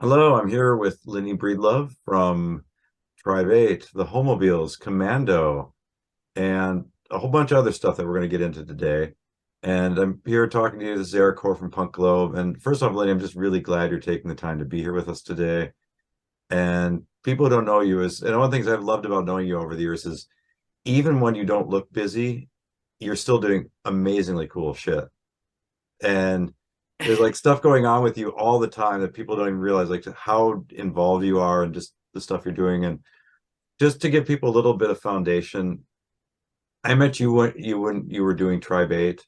Hello, I'm here with Lynn Breedlove from Tribe 8, the Homobiles, Commando, and a whole bunch of other stuff that we're going to get into today. And I'm here talking to you. This is Erik from Punk Globe. And first off, Lynn, I'm just really glad you're taking the time to be here with us today. And people who don't know you and one of the things I've loved about knowing you over the years is even when you don't look busy, you're still doing amazingly cool shit. And there's like stuff going on with you all the time that people don't even realize, like how involved you are and just the stuff you're doing. And just to give people a little bit of foundation, I met you when you were doing Tribe 8,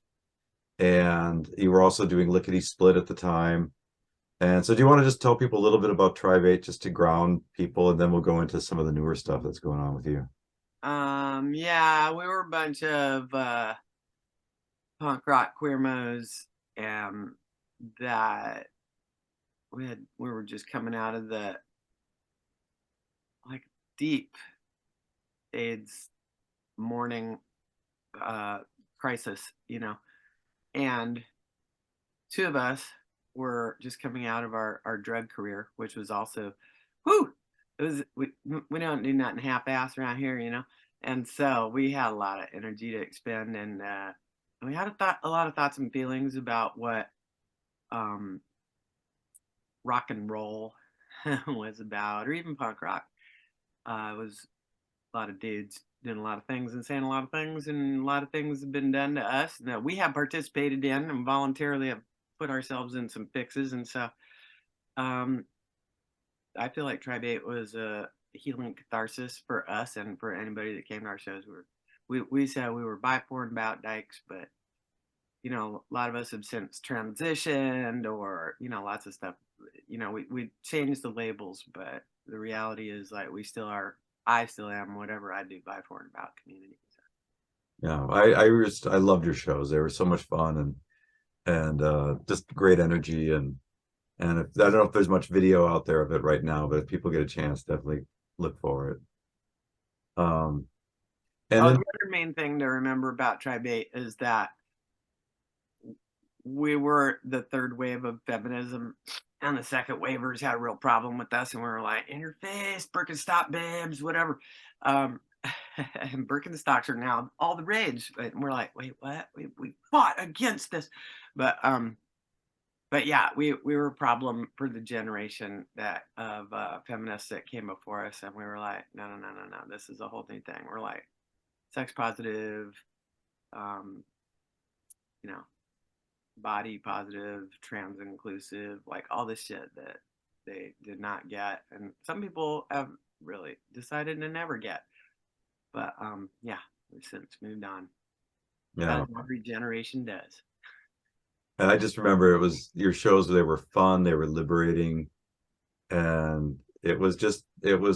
and you were also doing Lickety Split at the time. And so do you want to just tell people a little bit about Tribe 8 just to ground people, and then we'll go into some of the newer stuff that's going on with you? Yeah, we were a bunch of punk rock queermos, um, that we were just coming out of the like deep AIDS mourning uh crisis, and two of us were just coming out of our drug career, which was also, whew, we don't do nothing half-ass around here. And so we had a lot of energy to expend, and we had a lot of thoughts and feelings about what um, rock and roll was about, or even punk rock. It was a lot of dudes doing a lot of things and saying a lot of things, and a lot of things have been done to us that we have participated in and voluntarily have put ourselves in some fixes. And so um, I feel like Tribe 8 was a healing catharsis for us and for anybody that came to our shows. We said we were bipolar and bout dykes, but a lot of us have since transitioned, or lots of stuff. We changed the labels, but the reality is, like, we still are. I still am whatever I do, bipolar and bout community. Yeah, I loved your shows. They were so much fun and just great energy and I don't know if there's much video out there of it right now, but if people get a chance, definitely look for it. Um, and Oh, the then other main thing to remember about Tribe 8 is that we were the third wave of feminism, and the second wavers had a real problem with us, and we were like, "In your face, Birkenstock babes, whatever." Um, and Birkenstocks are now all the rage, and we're like, "Wait, what? We fought against this," but yeah, we were a problem for the generation that of feminists that came before us, and we were like, "No, no, no, no, no, this is a whole new thing." We're like sex positive, um, you know, body positive, trans inclusive, like all this shit that they did not get, and some people have really decided to never get. But yeah, we've since moved on, as yeah, every generation does. and I just remember it was your shows. They were fun. They were liberating, and it was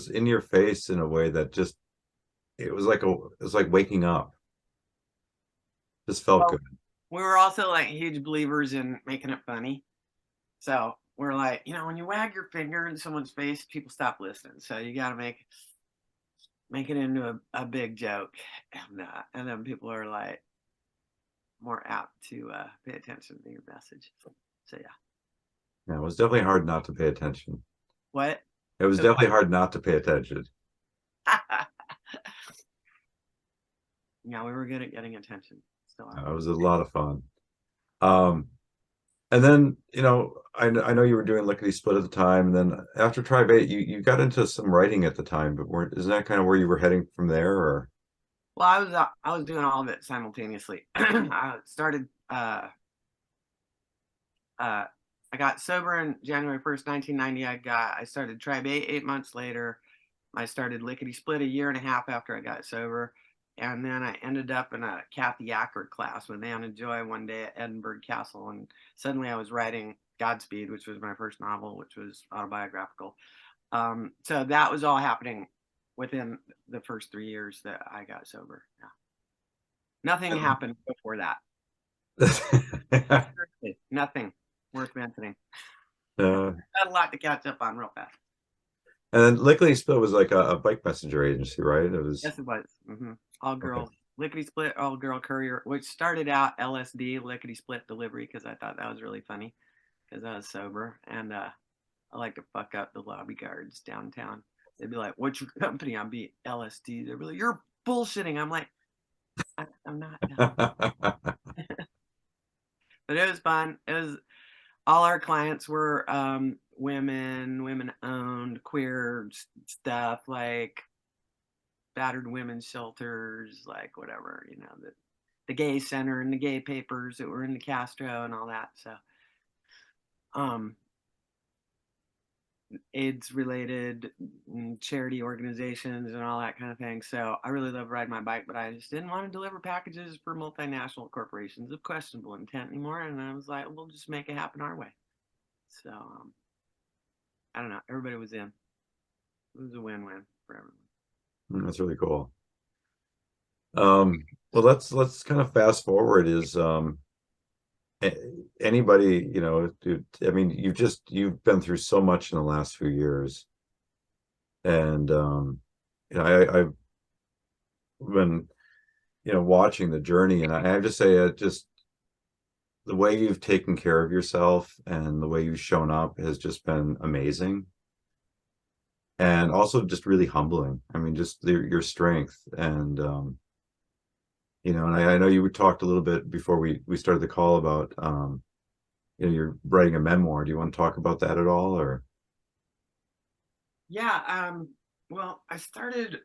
in your face in a way that just it was like waking up. Just felt Well, good. we were also like huge believers in making it funny. So we're like, when you wag your finger in someone's face, people stop listening. So you got to make it into a big joke, and then people are like more apt to pay attention to your message. So yeah. Yeah, it was definitely hard not to pay attention. What? It was So, definitely hard not to pay attention. yeah, we were good at getting attention. Still are. It was a lot of fun. Um, and then, I know you were doing Lickety Split at the time, and then after Tribe 8, you got into some writing at the time, but isn't that kind of where you were heading from there, or? Well, I was doing all of it simultaneously. I started uh I got sober in January 1st, 1990. I started Tribe 8 months later. I started Lickety Split a year and a half after I got sober. And then I ended up in a Kathy Acker class with Anna Joy one day at Edinburgh Castle. And suddenly I was writing Godspeed, which was my first novel, which was autobiographical. So that was all happening within the first 3 years that I got sober. Yeah. Nothing happened before that. Seriously, nothing worth mentioning. Uh, Got a lot to catch up on real fast. and then Lickety Split was like a bike messenger agency, right? It was Yes, it was. All okay. girl, lickety split, all girl courier, which started out LSD, lickety split delivery, because I thought that was really funny because I was sober. And I like to fuck up the lobby guards downtown. They'd be like, "What's your company?" I'd be LSD. They'd be like, "You're bullshitting." I'm like, I'm not. No. But it was fun. It was all our clients were women owned, queer stuff, like battered women's shelters, like whatever, the gay center and the gay papers that were in the Castro and all that. So, um, AIDS related charity organizations and all that kind of thing. So I really love riding my bike, but I just didn't want to deliver packages for multinational corporations of questionable intent anymore. And I was like, we'll just make it happen our way. So I don't know. Everybody was in. It was a win-win for everyone. That's really cool. Well, let's kind of fast forward. Is anybody, I mean, you've been through so much in the last few years, and I've been, watching the journey, and I have to say, just the way you've taken care of yourself and the way you've shown up has just been amazing, and also just really humbling. I mean, just your strength, and and I know you talked a little bit before we started the call about you're writing a memoir. Do you want to talk about that at all, or? Yeah. Well, I started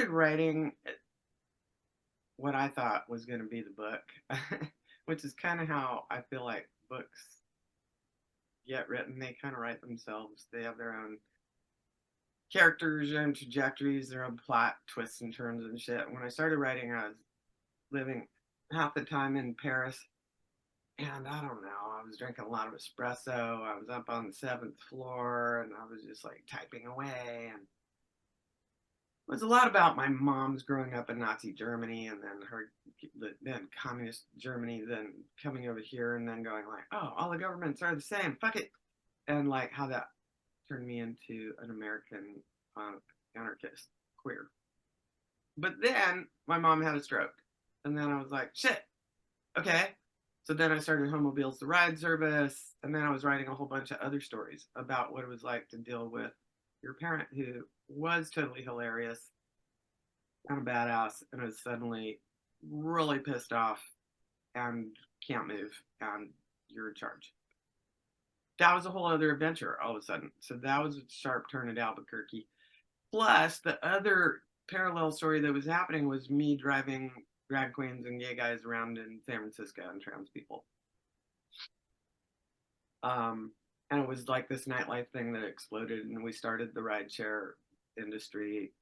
writing what I thought was going to be the book, which is kind of how I feel like books get written. They kind of write themselves. They have their own characters, their own trajectories, their own plot twists and turns and shit. When I started writing, I was living half the time in Paris, and I don't know, I was drinking a lot of espresso. I was up on the seventh floor, and I was just like typing away, and it was a lot about my mom's growing up in Nazi Germany, and then then communist Germany, then coming over here, and then going like, oh, all the governments are the same, fuck it, and like how that turned me into an American anarchist queer. But then my mom had a stroke, and then I was like, shit, okay. So then I started Homobiles the Ride Service, and then I was writing a whole bunch of other stories about what it was like to deal with your parent who was totally hilarious, kind of badass, and is suddenly really pissed off and can't move, and you're in charge. That was a whole other adventure all of a sudden. So that was a sharp turn at Albuquerque. Plus, the other parallel story that was happening was me driving drag queens and gay guys around in San Francisco and trans people. And it was like this nightlife thing that exploded, and we started the rideshare industry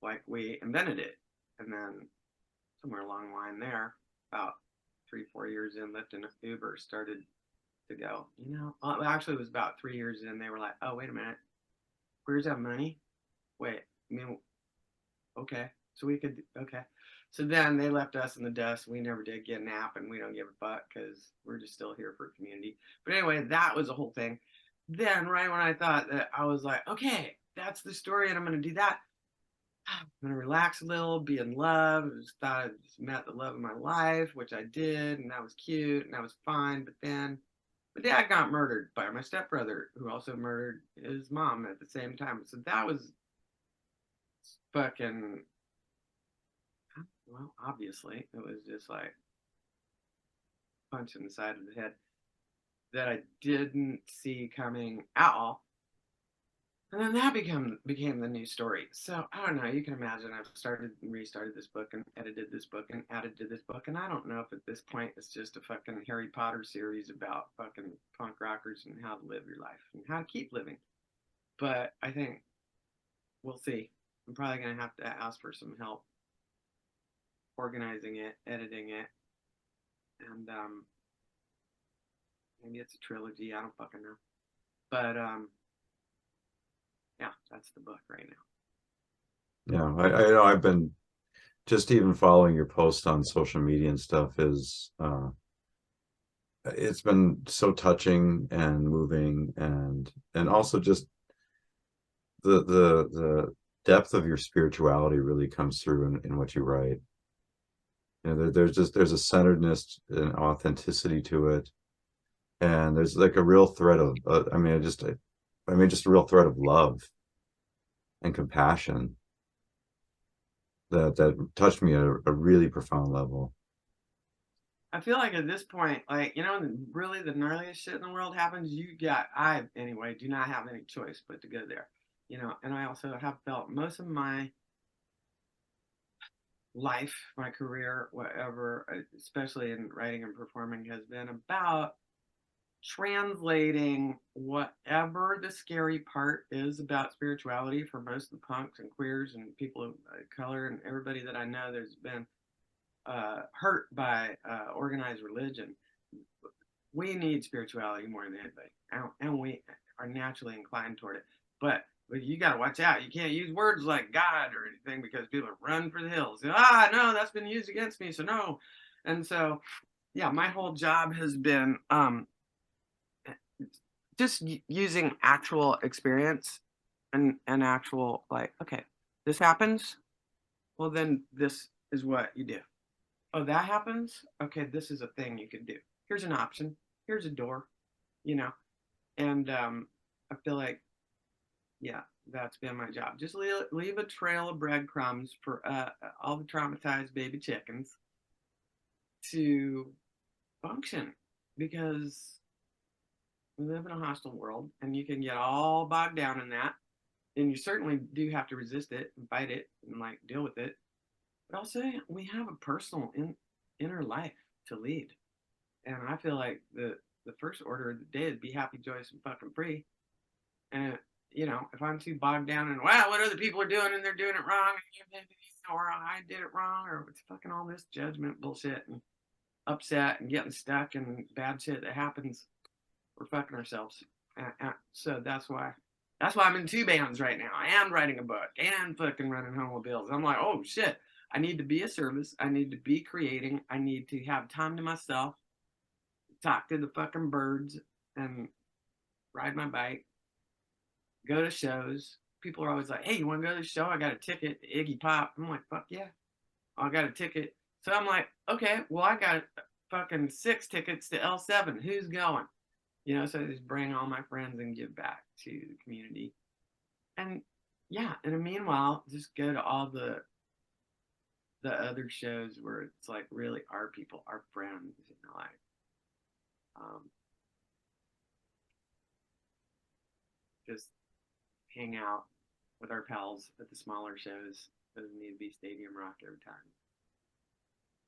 like we invented it. And then somewhere along the line there, about 3-4 years in, Lyft and Uber started to go, well, actually, it was about 3 years in. They were like, oh, wait a minute. Queers have money? Wait, I mean, okay. So we could, okay. So then they left us in the dust. We never did get an app, and we don't give a fuck because we're just still here for community. But anyway, that was a whole thing. Then, right when I thought that, I was like, okay, that's the story, and I'm going to do that. I'm going to relax a little, be in love. I just thought I just met the love of my life, which I did, and that was cute, and that was fine. But then my dad got murdered by my stepbrother, who also murdered his mom at the same time. So that was fucking, well, obviously, it was just like punch in the side of the head that I didn't see coming at all. And then that became the new story. So I don't know. You can imagine I've started and restarted this book and edited this book and added to this book. And I don't know if at this point it's just a fucking Harry Potter series about fucking punk rockers and how to live your life and how to keep living. But I think we'll see. I'm probably going to have to ask for some help organizing it, editing it. And maybe it's a trilogy. I don't fucking know. But yeah, that's the book right now. Yeah, I know I've been just even following your post on social media and stuff is it's been so touching and moving, and also just the depth of your spirituality really comes through in what you write. There's a centeredness and authenticity to it, And there's like a real thread of, just a real thread of love and compassion that touched me at a really profound level. I feel like at this point, like, really the gnarliest shit in the world happens. I anyway, do not have any choice but to go there. And I also have felt most of my life, my career, whatever, especially in writing and performing, has been about translating whatever the scary part is about spirituality for most of the punks and queers and people of color and everybody that I know that's been hurt by organized religion. We need spirituality more than anybody, and we are naturally inclined toward it. But you got to watch out. You can't use words like God or anything because people are run for the hills. No, that's been used against me, so no. And so, yeah, my whole job has been just using actual experience and actual, like, okay, this happens. Well, then this is what you do. Oh, that happens. Okay, this is a thing you can do. Here's an option. Here's a door. You know, and I feel like, yeah, that's been my job. Just leave a trail of breadcrumbs for all the traumatized baby chickens to function, because we live in a hostile world and you can get all bogged down in that, and you certainly do have to resist it and fight it and like deal with it, but also we have a personal inner life to lead. And I feel like the first order of the day is be happy, joyous, and fucking free. And if I'm too bogged down in, wow, what other people are doing and they're doing it wrong, or I did it wrong, or it's fucking all this judgment bullshit and upset and getting stuck and bad shit that happens, we're fucking ourselves. So that's why I'm in two bands right now, and writing a book and fucking running Homo Bills. I'm like, oh shit, I need to be a service. I need to be creating. I need to have time to myself, talk to the fucking birds, and ride my bike, go to shows. People are always like, hey, you want to go to the show? I got a ticket to Iggy Pop. I'm like, fuck yeah, I got a ticket. So I'm like, okay, well, I got fucking 6 tickets to L7. Who's going? So I just bring all my friends and give back to the community. And yeah, in the meanwhile, just go to all the other shows where it's like really our people, our friends, like um, just hang out with our pals at the smaller shows. Doesn't need to be stadium rock every time.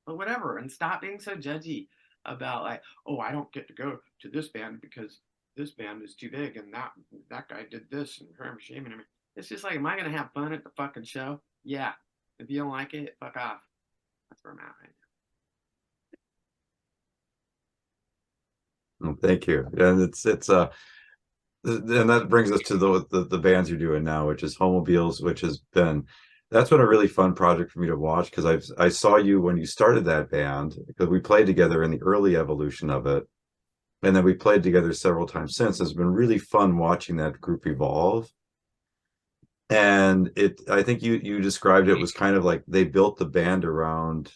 But whatever, and stop being so judgy about, like, oh, I don't get to go to this band because this band is too big and that guy did this and I'm shaming him. It's just like, am I gonna have fun at the fucking show? Yeah. If you don't like it, fuck off. That's where I'm at right Well, thank you. And and that brings us to the bands you're doing now, which is Homobiles, which has been that's been a really fun project for me to watch because I saw you when you started that band because we played together in the early evolution of it, and then we played together several times since. It's been really fun watching that group evolve. And I think you described it was kind of like they built the band around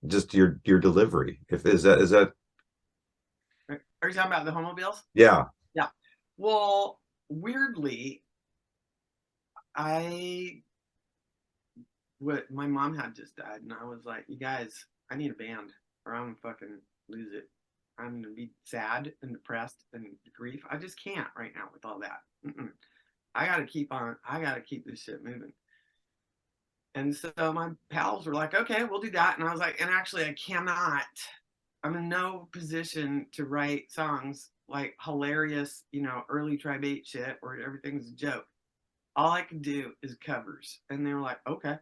just your delivery. If is that now. Are you talking about the Homobiles? yeah. Yeah. Well, weirdly, I what my mom had just died, and I was like, you guys, I need a band, or I'm gonna fucking lose it. I'm gonna be sad and depressed and grief. I just can't right now with all that. Mm-mm. I gotta keep on. I gotta keep this shit moving. And so my pals were like, okay, we'll do that. And I was like, and actually, I cannot. I'm in no position to write songs like hilarious, early Tribe 8 shit where everything's a joke. All I can do is covers. And they were like, okay.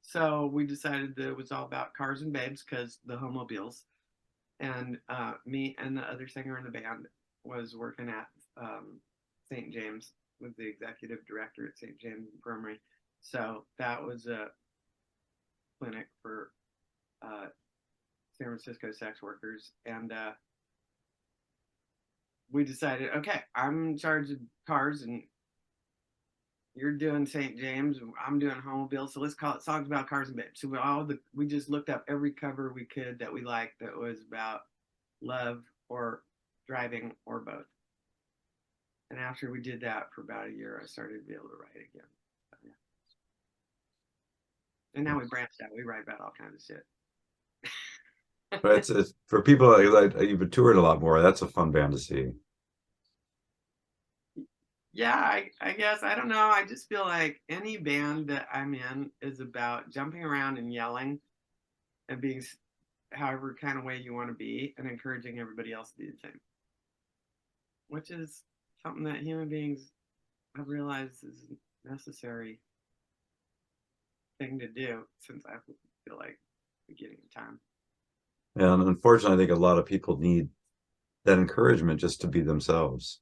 So we decided that it was all about cars and babes because the Homobiles. And me and the other singer in the band was working at St. James, was the executive director at St. James Infirmary. So that was a clinic for San Francisco sex workers. And we decided, okay, I'm in charge of cars and you're doing St. James, I'm doing Homobile, so let's call it Songs About Cars and Babes. So we just looked up every cover we could that we liked that was about love or driving or both. And after we did that for about a year, I started to be able to write again. So, yeah. And now we branched out. We write about all kinds of shit. But it's for people like you've been touring a lot more. That's a fun band to see. Yeah, I guess. I don't know. I just feel like any band that I'm in is about jumping around and yelling and being however kind of way you want to be and encouraging everybody else to do the same, which is something that human beings have realized is a necessary thing to do since I feel like beginning of time. And unfortunately, I think a lot of people need that encouragement just to be themselves.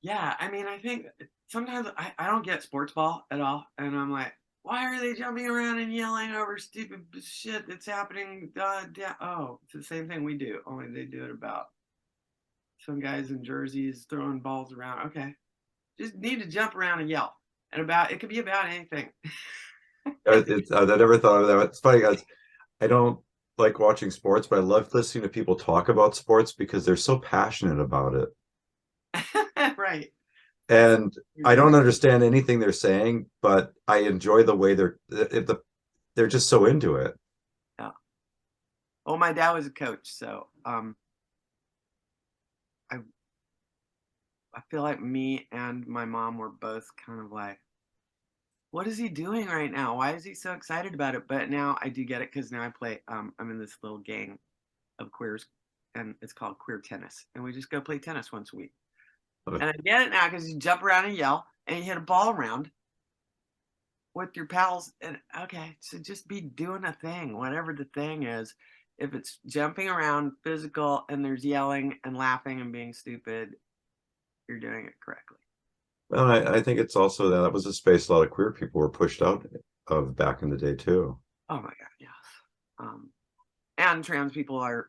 Yeah, I mean, I think sometimes I don't get sports ball at all, and I'm like, why are they jumping around and yelling over stupid shit that's happening? Oh, it's the same thing we do, only they do it about some guys in jerseys throwing balls around. Okay, just need to jump around and yell, and about it could be about anything. I never thought of that. It's funny, guys. I don't like watching sports, but I love listening to people talk about sports because they're so passionate about it. Right. That's And I don't understand anything they're saying, but I enjoy the way they're just so into it. yeah. Well, my dad was a coach, so I I feel like me and my mom were both kind of like, what is he doing right now? Why is he so excited about it? But now I do get it because now I play. I'm in this little gang of queers, and it's called queer tennis, and we just go play tennis once a week. And I get it now because you jump around and yell, and you hit a ball around with your pals. And okay, so just be doing a thing, whatever the thing is. If it's jumping around, physical, and there's yelling and laughing and being stupid, you're doing it correctly. Well, I think it's also that was a space a lot of queer people were pushed out of back in the day too. Oh my god, yes. Um, and trans people are.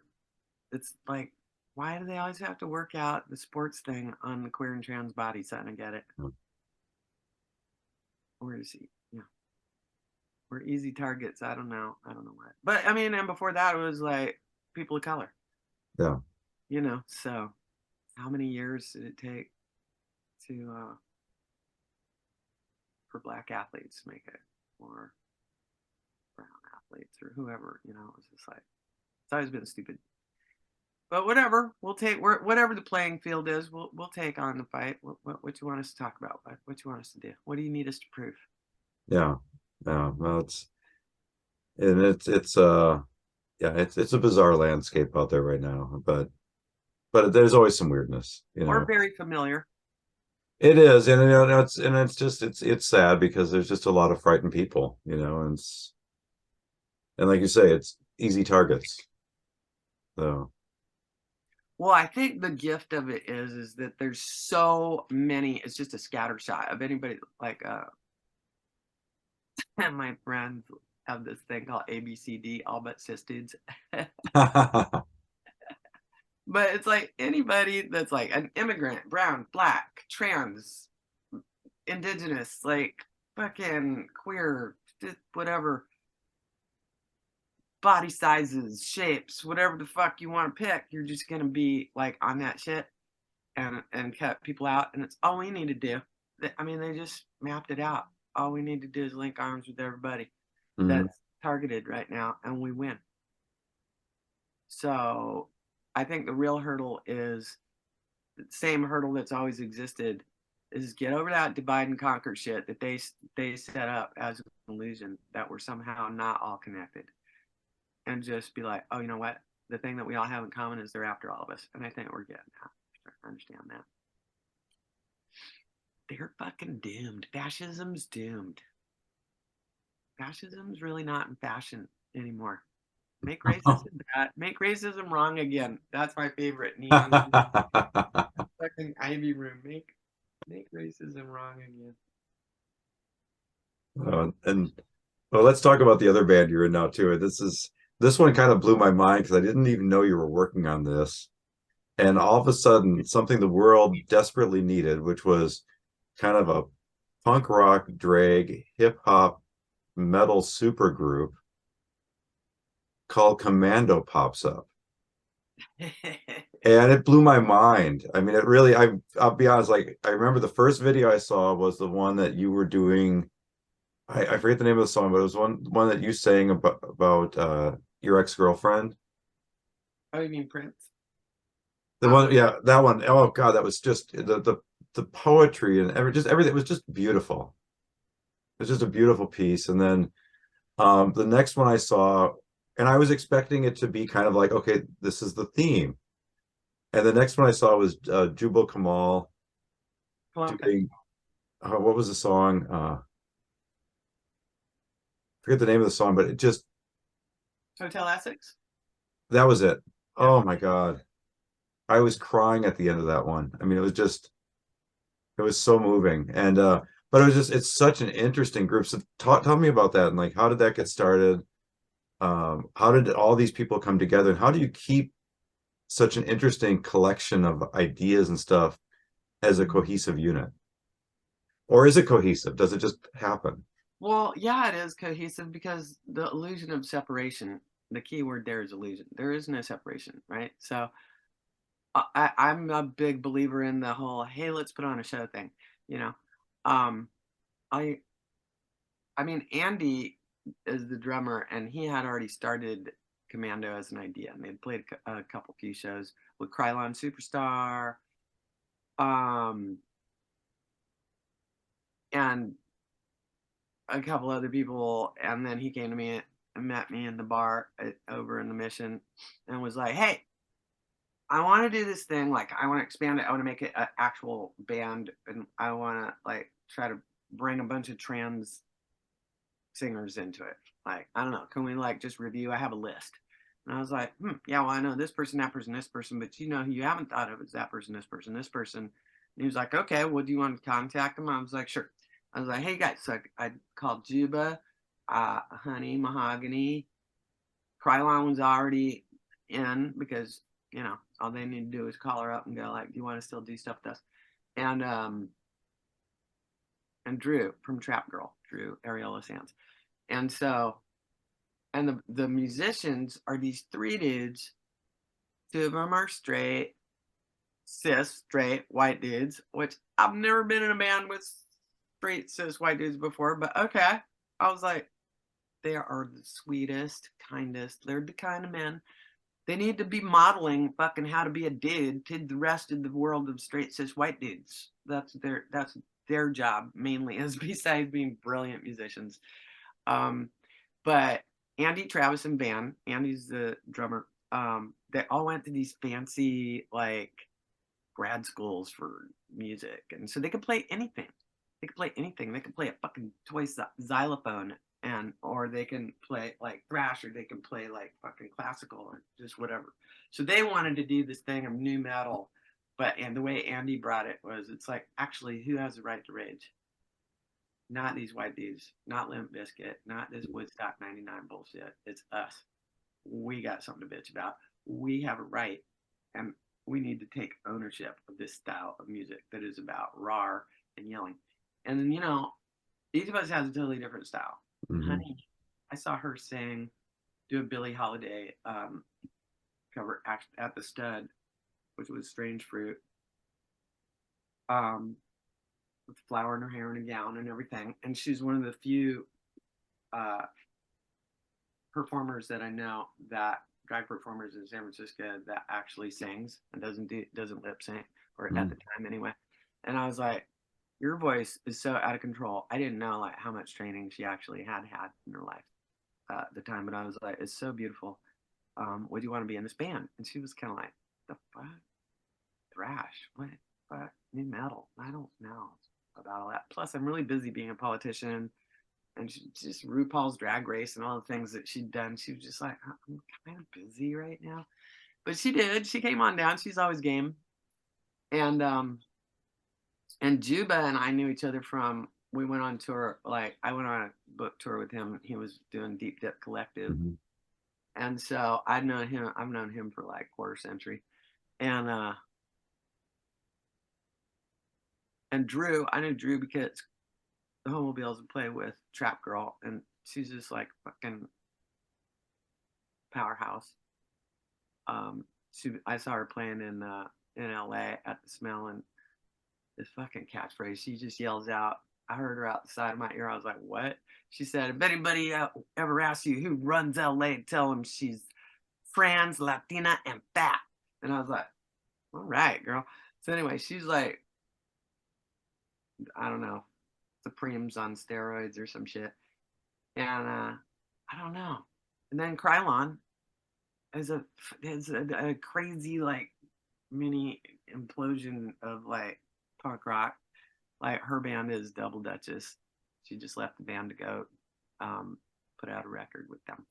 It's like, why do they always have to work out the sports thing on the queer and trans body? So I don't get it. Where is he? Yeah, we're easy targets. I don't know. I don't know what. But I mean, and before that, it was like people of color. Yeah. So how many years did it take to for black athletes to make it, or brown athletes, or whoever? It was just like it's always been stupid. But whatever, we'll take whatever the playing field is. We'll take on the fight. What you want us to talk about? What you want us to do? What do you need us to prove? Yeah. Yeah. Well, it's yeah, it's a bizarre landscape out there right now, but there's always some weirdness, you Or know. very familiar. It is, and it's just it's sad because there's just a lot of frightened people, and like you say, it's easy targets. So Well, I think the gift of it is that there's so many. It's just a scatter shot of anybody. Like and my friends have this thing called ABCD, all but cis dudes. But it's like anybody that's like an immigrant, brown, black, trans, indigenous, like fucking queer, whatever, body sizes, shapes, whatever the fuck you want to pick, you're just gonna be like on that shit and cut people out. And it's all we need to do. I mean, they just mapped it out. All we need to do is link arms with everybody mhm. that's targeted right now, and we win. So I think the real hurdle is the same hurdle that's always existed is get over that divide and conquer shit that they set up as an illusion that we're somehow not all connected, and just be like, oh, you know what? The thing that we all have in common is they're after all of us, and I think we're getting that. I understand that. They're fucking doomed. Fascism's doomed. Fascism's really not in fashion anymore. Make racism bad. Make racism wrong again. That's my favorite neon fucking Ivy room. Make racism wrong again. And well, let's talk about the other band you're in now too. This one kind of blew my mind because I didn't even know you were working on this. And all of a sudden, something the world desperately needed, which was kind of a punk rock, drag, hip hop, metal supergroup called Commando pops up. and it blew my mind. I mean, it really, I'll be honest, like I remember the first video I saw was the one that you were doing. I forget the name of the song, but it was one that you sang about your ex-girlfriend. Oh, you mean Prince? The one, yeah, that one. Oh God, that was just the poetry and just everything. It was just beautiful. It was just a beautiful piece. And then the next one I saw, and I was expecting it to be kind of like, okay, this is the theme. And the next one I saw was Jubal Kamal Kalamka. doing what was the song? Forget the name of the song, but it just Hotel Essex? that was it. Yeah. Oh my God. I was crying at the end of that one. I mean, it was so moving. And but it was just it's such an interesting group. So tell me about that and like how did that get started? How did all these people come together and how do you keep such an interesting collection of ideas and stuff as a cohesive unit? Or is it cohesive? Does it just happen? Well, yeah, it is cohesive because the illusion of separation, the key word there is illusion. There is no separation, right? So I'm a big believer in the whole, hey, let's put on a show thing, you know. Um, I I mean, Andy is the drummer, and he had already started Commando as an idea, and they'd played a couple few shows with Krylon Superstar, um, and a couple other people, and then he came to me and met me in the bar over in the Mission, and was like, "Hey, I want to do this thing. Like, I want to expand it. I want to make it an actual band, and I want to like try to bring a bunch of trans singers into it. Like, I don't know, can we like just review? I have a list." And I was like, yeah, well, I know this person, that person, this person, but you know who you haven't thought of is that person, this person, this person. And he was like, okay, well, do you want to contact them? I was like, sure. I was like, hey guys, so I called Juba, Honey, Mahogany. Krylon was already in because, you know, all they need to do is call her up and go like, do you want to still do stuff with us? And and Drew from Trap Girl, Drew Ariola Sands. And so and the musicians are these three dudes. Two of them are straight, cis, straight, white dudes, which I've never been in a band with straight, cis, white dudes before, but okay. I was like, they are the sweetest, kindest. They're the kind of men. They need to be modeling fucking how to be a dude to the rest of the world of straight, cis, white dudes. That's their job mainly, is besides being brilliant musicians. Um, but Andy, Travis, and Van, Andy's the drummer, they all went to these fancy like grad schools for music, and so they could play anything. They could play anything. They could play a fucking toy xylophone, and or they can play like thrash, or they can play like fucking classical, or just whatever. So they wanted to do this thing of new metal, but and the way Andy brought it was, it's like, actually, who has the right to rage? Not these white dudes, not Limp Biscuit, not this Woodstock 99 bullshit. It's us. We got something to bitch about. We have a right, and we need to take ownership of this style of music that is about raw and yelling. And then, you know, each of us has a totally different style. Mhm. Honey, I saw her sing, do a Billie Holiday cover at the Stud, which was Strange Fruit, um, with flower in her hair and a gown and everything. And she's one of the few uh, performers that I know, that drag performers in San Francisco, that actually sings and doesn't lip sync, or at Mhm. the time anyway. And I was like, your voice is so out of control. I didn't know like how much training she actually had in her life at the time, but I was like, it's so beautiful. Would you want to be in this band? And she was kind of like, the fuck, thrash, what, fuck, new metal? I don't know about all that. Plus, I'm really busy being a politician, and she just RuPaul's Drag Race and all the things that she'd done. She was just like, I'm kind of busy right now, but she did. She came on down. She's always game. And Juba and I knew each other from, we went on tour. Like, I went on a book tour with him. He was doing Deep Dip Collective, Mhm. and so I've known him. I've known him for like quarter century. And Drew, I knew Drew because the Homobiles would play with Trap Girl, and she's just like fucking powerhouse. I saw her playing in LA at the Smell, and this fucking catchphrase she just yells out. I heard her out the side of my ear. I was like, what? She said, if anybody ever asks you who runs LA, tell them she's trans, Latina, and fat. And I was like, all right, girl. So anyway, she's like, I don't know, Supremes on steroids or some shit. And I don't know. And then Krylon is a crazy like mini implosion of like punk rock. Like her band is Double Duchess. She just left the band to go put out a record with them.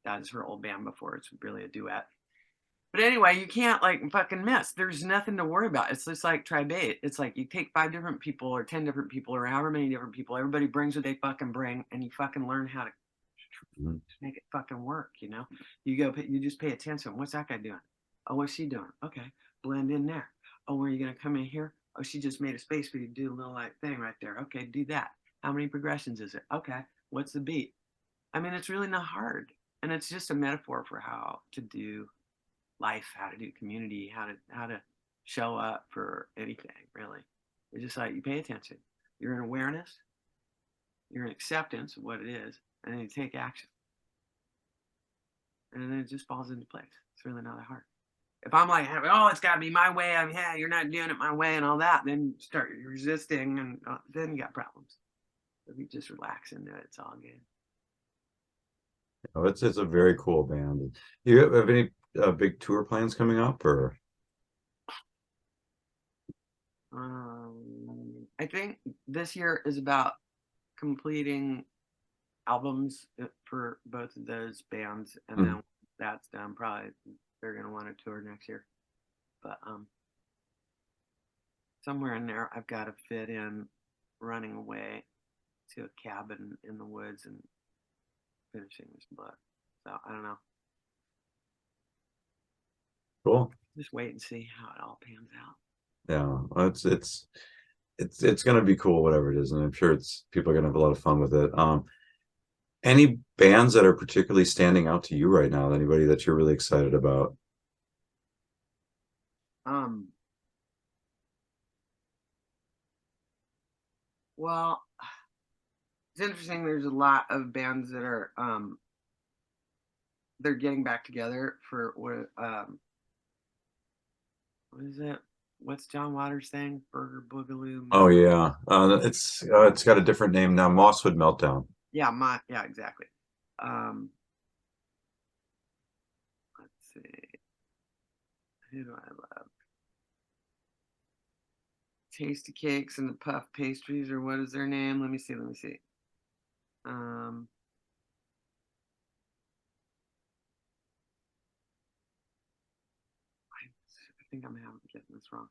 That is her old band before it's really a duet. But anyway, you can't like fucking miss. There's nothing to worry about. It's just like try bait. It's like you take 5 different people or 10 different people or however many different people. Everybody brings what they fucking bring, and you fucking learn how to make it fucking work. You know, you go, you just pay attention. What's that guy doing? Oh, what's she doing? Okay, blend in there. Oh, where are you gonna come in here? Oh, she just made a space for you to do a little like thing right there. Okay, do that. How many progressions is it? Okay, what's the beat? I mean, it's really not hard, and it's just a metaphor for how to do life, how to do community, how to show up for anything. Really, it's just like you pay attention. You're in awareness. You're in acceptance of what it is, and then you take action, and then it just falls into place. It's really not that hard. If I'm like, oh, it's got to be my way, I mean, yeah, you're not doing it my way and all that, then start resisting, and then you got problems. If you just relax into it, it's all good. Oh, it's a very cool band. You have any big tour plans coming up, or? I think this year is about completing albums for both of those bands, and then that's done, probably they're gonna want to tour next year. But somewhere in there, I've got to fit in running away to a cabin in the woods and finishing this book. So I don't know. Cool. Just wait and see how it all pans out. Yeah, well, it's gonna be cool, whatever it is, and I'm sure it's people are gonna have a lot of fun with it. Any bands that are particularly standing out to you right now? Anybody that you're really excited about? Um, well, it's interesting. There's a lot of bands that are they're getting back together for what is it? What's John Waters' thing? Burger Boogaloo. Oh yeah, it's got a different name now. Mosswood Meltdown. Yeah, exactly. Um, let's see. Who do I love? Tasty Cakes and the Puff Pastries, or what is their name? Let me see. Um, I think I'm getting this wrong.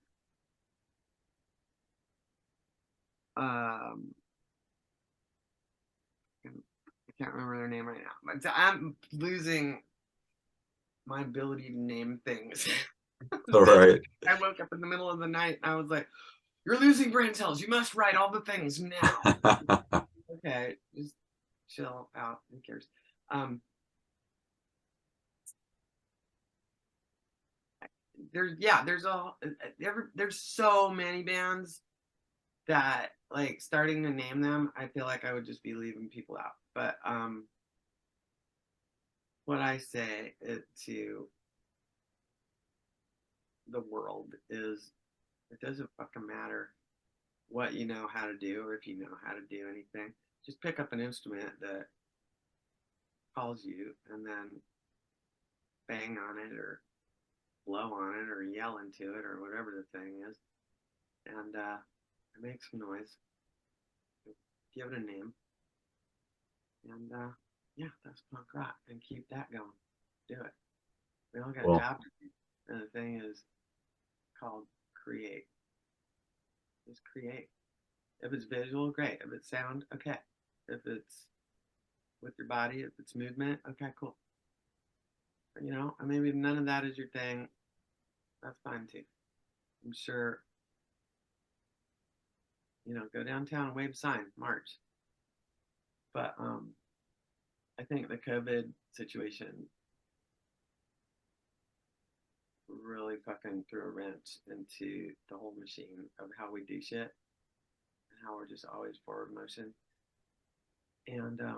Um, I can't remember their name right now. But I'm losing my ability to name things. All right. I woke up in the middle of the night. I was like, "You're losing brain cells. You must write all the things now." Okay, just chill out. Who cares? Um, there's so many bands that like starting to name them, I feel like I would just be leaving people out. But what I say to the world is it doesn't fucking matter what you know how to do or if you know how to do anything. Just pick up an instrument that calls you and then bang on it or blow on it or yell into it or whatever the thing is, and make some noise. Give it a name, and yeah, that's punk rock. And keep that going. Do it. We all got Well, jobs, and the thing is called create. Just create. If it's visual, great. If it's sound, okay. If it's with your body, if it's movement, okay, cool. You know, and maybe none of that is your thing. That's fine too. I'm sure, you know, go downtown, wave a sign, march. But I think the COVID situation really fucking threw a wrench into the whole machine of how we do shit and how we're just always forward motion. And I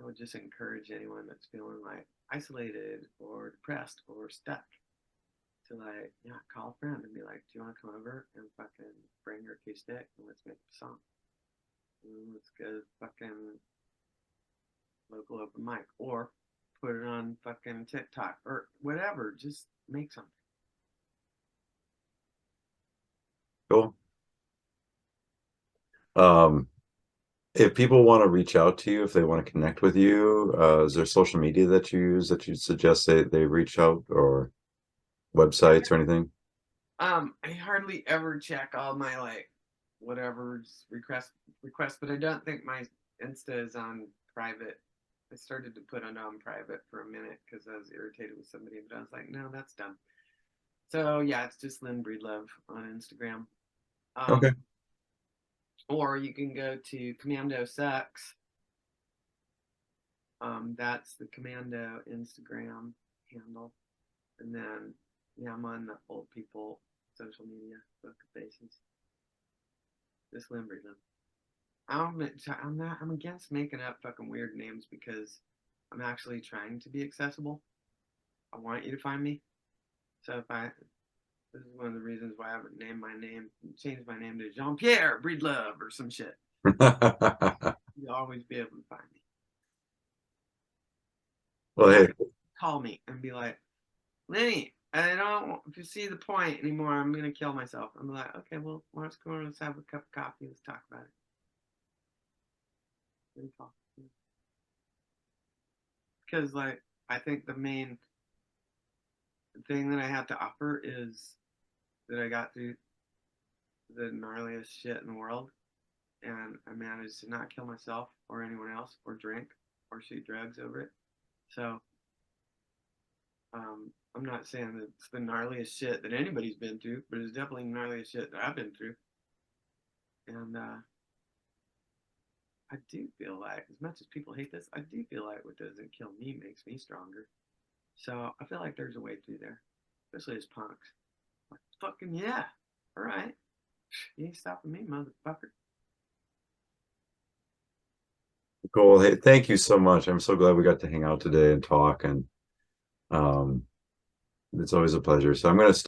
would just encourage anyone that's feeling like isolated or depressed or stuck to like, yeah, call a friend and be like, do you want to come over and fucking bring your acoustic and let's make a song? And let's go fucking local open mic or put it on fucking TikTok or whatever. Just make something. Cool. Um, if people want to reach out to you, if they want to connect with you, is there social media that you use that you suggest they reach out, or websites or anything? I hardly ever check all my like whatever's requests, but I don't think my Insta is on private. I started to put it on private for a minute because I was irritated with somebody, but I was like, no, that's done. So yeah, it's just Lynn Breedlove on Instagram. Okay. Or you can go to Commando Sucks. That's the Commando Instagram handle. And then yeah, I'm on the old people social media book faces. This Lynn Breedlove. I'm against making up fucking weird names because I'm actually trying to be accessible. I want you to find me. So if I this is one of the reasons why I haven't named my name, changed my name to Jean Pierre Breedlove or some shit. You'll always be able to find me. Well, Unless hey, you call me and be like, Lenny, I don't see the point anymore. I'm gonna kill myself. I'm like, okay, well, let's go and let's have a cup of coffee. Let's talk about it. Because like I think the main thing that I have to offer is that I got through the gnarliest shit in the world, and I managed to not kill myself or anyone else, or drink, or shoot drugs over it. So I'm not saying that it's the gnarliest shit that anybody's been through, but it's definitely the gnarliest shit that I've been through. And I do feel like, as much as people hate this, I do feel like what doesn't kill me makes me stronger. So I feel like there's a way through there, especially as punks. Like, fucking yeah. All right. You ain't stopping me, motherfucker. cool. Hey, thank you so much. I'm so glad we got to hang out today and talk, and um, it's always a pleasure. So I'm gonna